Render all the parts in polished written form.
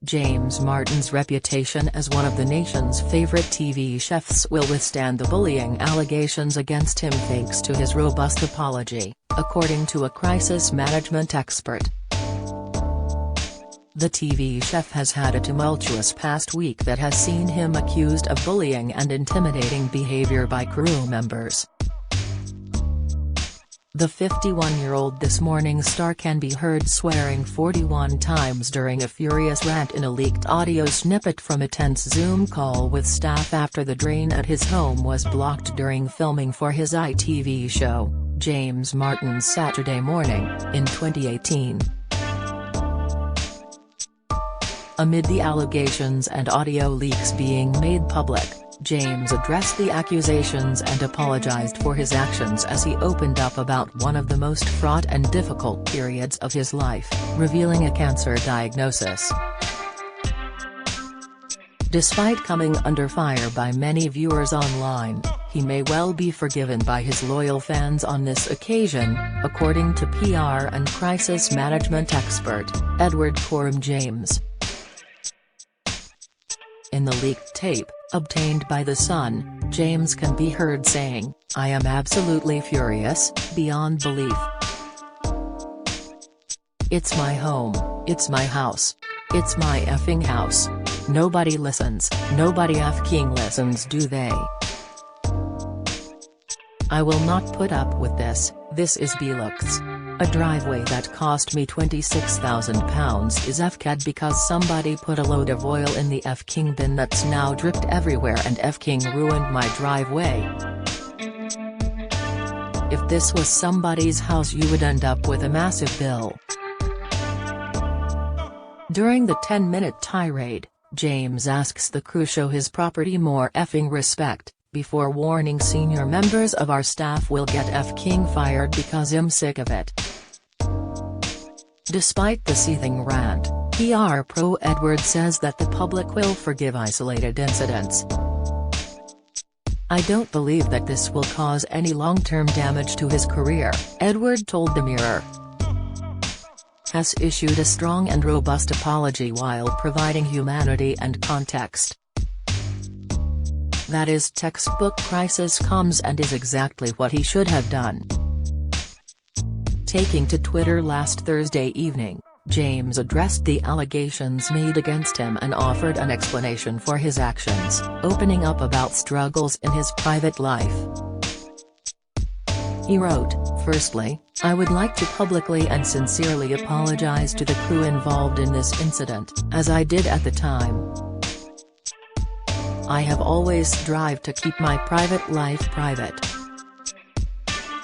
James Martin's reputation as one of the nation's favorite TV chefs will withstand the bullying allegations against him thanks to his robust apology, according to a crisis management expert. The TV chef has had a tumultuous past week that has seen him accused of bullying and intimidating behavior by crew members. The 51-year-old This Morning star can be heard swearing 41 times during a furious rant in a leaked audio snippet from a tense Zoom call with staff after the drain at his home was blocked during filming for his ITV show, James Martin's Saturday Morning, in 2018. Amid the allegations and audio leaks being made public, James addressed the accusations and apologized for his actions as he opened up about one of the most fraught and difficult periods of his life, revealing a cancer diagnosis. Despite coming under fire by many viewers online, he may well be forgiven by his loyal fans on this occasion, according to PR and crisis management expert, Edward James. In the leaked tape, obtained by The Sun, James can be heard saying, "I am absolutely furious, beyond belief. It's my home, it's my house. It's my effing house. Nobody listens, nobody f***ing listens, do they? I will not put up with this is B-looks. A driveway that cost me £26,000 is f***ed because somebody put a load of oil in the f***ing bin that's now dripped everywhere and f***ing ruined my driveway. If this was somebody's house you would end up with a massive bill." During the 10-minute tirade, James asks the crew show his property more effing respect, before warning senior members of our staff will get f***ing fired because I'm sick of it. Despite the seething rant, PR pro Edward says that the public will forgive isolated incidents. "I don't believe that this will cause any long-term damage to his career," Edward told the Mirror. Has issued a strong and robust apology while providing humanity and context. That is textbook crisis comms and is exactly what he should have done. Taking to Twitter last Thursday evening, James addressed the allegations made against him and offered an explanation for his actions, opening up about struggles in his private life. He wrote, "Firstly, I would like to publicly and sincerely apologize to the crew involved in this incident, as I did at the time. I have always strived to keep my private life private.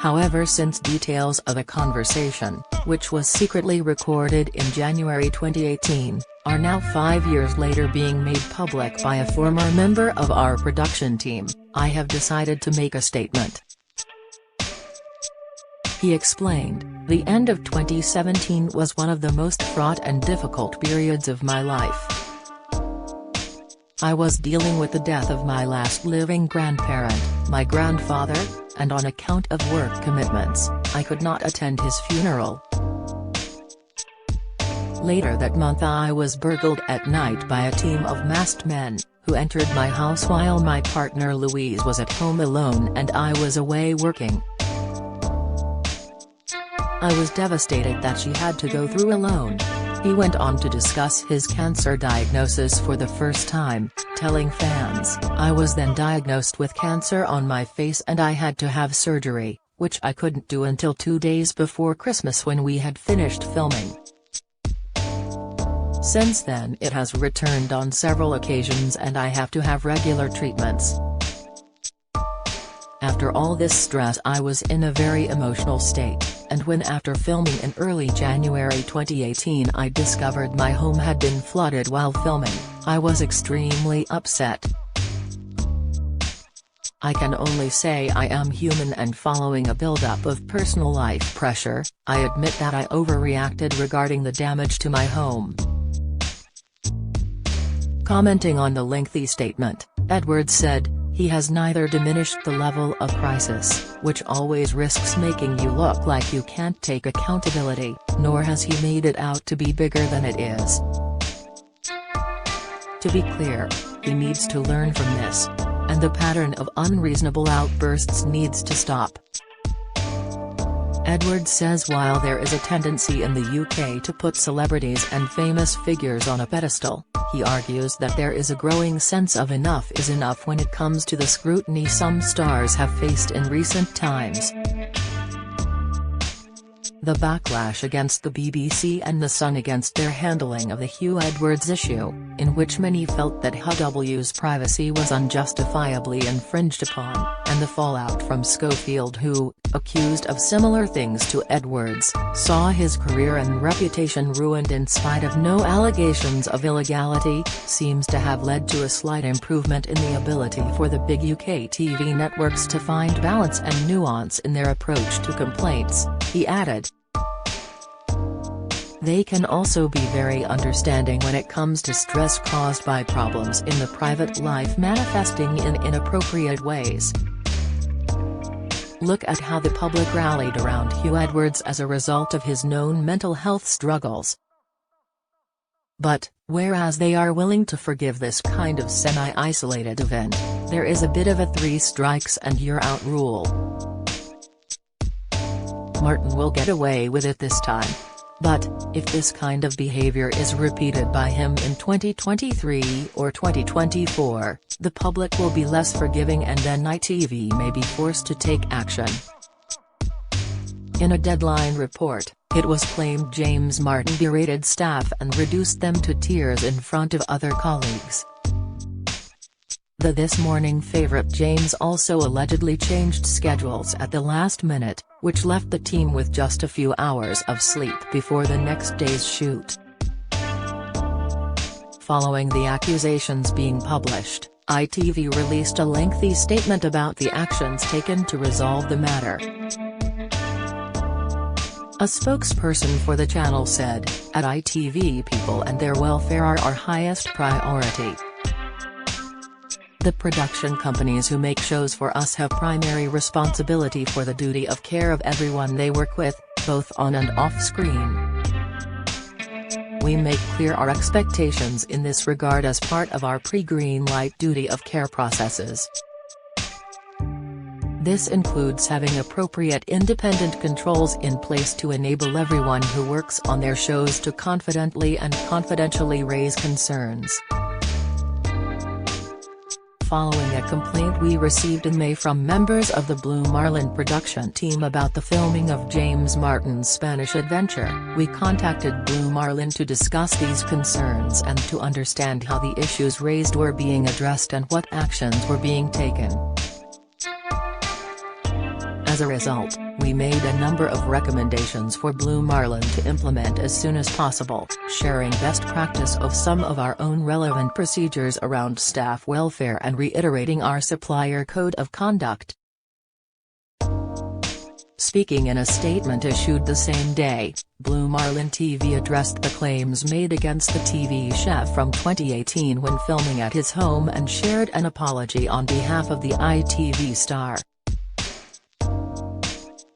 However, since details of a conversation, which was secretly recorded in January 2018, are now 5 years later being made public by a former member of our production team, I have decided to make a statement." He explained, "The end of 2017 was one of the most fraught and difficult periods of my life. I was dealing with the death of my last living grandparent, my grandfather, and on account of work commitments, I could not attend his funeral. Later that month I was burgled at night by a team of masked men, who entered my house while my partner Louise was at home alone and I was away working. I was devastated that she had to go through alone." He went on to discuss his cancer diagnosis for the first time, telling fans, "I was then diagnosed with cancer on my face and I had to have surgery, which I couldn't do until 2 days before Christmas when we had finished filming. Since then it has returned on several occasions and I have to have regular treatments. After all this stress I was in a very emotional state, and when after filming in early January 2018 I discovered my home had been flooded while filming, I was extremely upset. I can only say I am human and following a buildup of personal life pressure, I admit that I overreacted regarding the damage to my home." Commenting on the lengthy statement, Edwards said, "He has neither diminished the level of crisis, which always risks making you look like you can't take accountability, nor has he made it out to be bigger than it is. To be clear, he needs to learn from this. And the pattern of unreasonable outbursts needs to stop. Edwards says while there is a tendency in the UK to put celebrities and famous figures on a pedestal, he argues that there is a growing sense of enough is enough when it comes to the scrutiny some stars have faced in recent times. The backlash against the BBC and The Sun against their handling of the Hugh Edwards issue, in which many felt that HW's privacy was unjustifiably infringed upon, and the fallout from Schofield who, accused of similar things to Edwards, saw his career and reputation ruined in spite of no allegations of illegality, seems to have led to a slight improvement in the ability for the big UK TV networks to find balance and nuance in their approach to complaints, he added. They can also be very understanding when it comes to stress caused by problems in the private life manifesting in inappropriate ways. Look at how the public rallied around Hugh Edwards as a result of his known mental health struggles. But, whereas they are willing to forgive this kind of semi-isolated event, there is a bit of a 3 strikes and you're out rule. Martin will get away with it this time. But, if this kind of behavior is repeated by him in 2023 or 2024, the public will be less forgiving and then ITV may be forced to take action. In a Deadline report, it was claimed James Martin berated staff and reduced them to tears in front of other colleagues. The This Morning favourite James also allegedly changed schedules at the last minute, which left the team with just a few hours of sleep before the next day's shoot. Following the accusations being published, ITV released a lengthy statement about the actions taken to resolve the matter. A spokesperson for the channel said, "At ITV people and their welfare are our highest priority. The production companies who make shows for us have primary responsibility for the duty of care of everyone they work with, both on and off screen. We make clear our expectations in this regard as part of our pre-green light duty of care processes. This includes having appropriate independent controls in place to enable everyone who works on their shows to confidently and confidentially raise concerns." Following a complaint we received in May from members of the Blue Marlin production team about the filming of James Martin's Spanish adventure, we contacted Blue Marlin to discuss these concerns and to understand how the issues raised were being addressed and what actions were being taken. As a result, we made a number of recommendations for Blue Marlin to implement as soon as possible, sharing best practice of some of our own relevant procedures around staff welfare and reiterating our supplier code of conduct. Speaking in a statement issued the same day, Blue Marlin TV addressed the claims made against the TV chef from 2018 when filming at his home and shared an apology on behalf of the ITV star.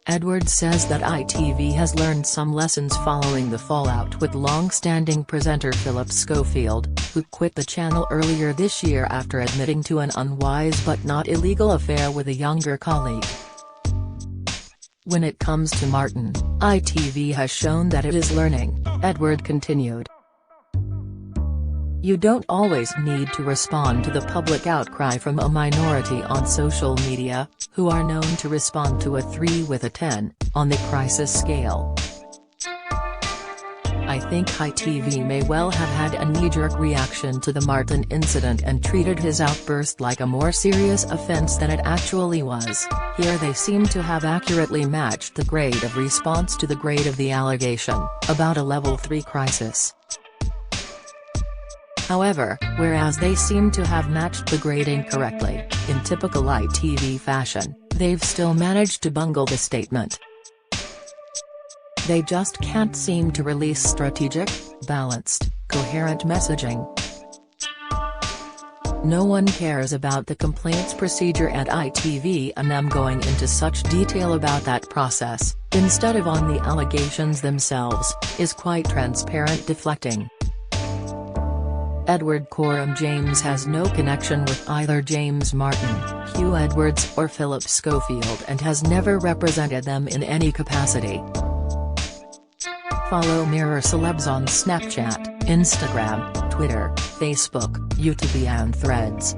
Edwards says that ITV has learned some lessons following the fallout with long-standing presenter Philip Schofield, who quit the channel earlier this year after admitting to an unwise but not illegal affair with a younger colleague. When it comes to Martin, ITV has shown that it is learning, Edward continued. You don't always need to respond to the public outcry from a minority on social media, who are known to respond to a 3 with a 10, on the crisis scale. I think ITV may well have had a knee-jerk reaction to the Martin incident and treated his outburst like a more serious offence than it actually was. Here they seem to have accurately matched the grade of response to the grade of the allegation, about a level 3 crisis. However, whereas they seem to have matched the grading correctly, in typical ITV fashion, they've still managed to bungle the statement. They just can't seem to release strategic, balanced, coherent messaging. No one cares about the complaints procedure at ITV and them going into such detail about that process, instead of on the allegations themselves, is quite transparent deflecting. Edward Coram James has no connection with either James Martin, Hugh Edwards or Philip Schofield and has never represented them in any capacity. Follow Mirror Celebs on Snapchat, Instagram, Twitter, Facebook, YouTube and Threads.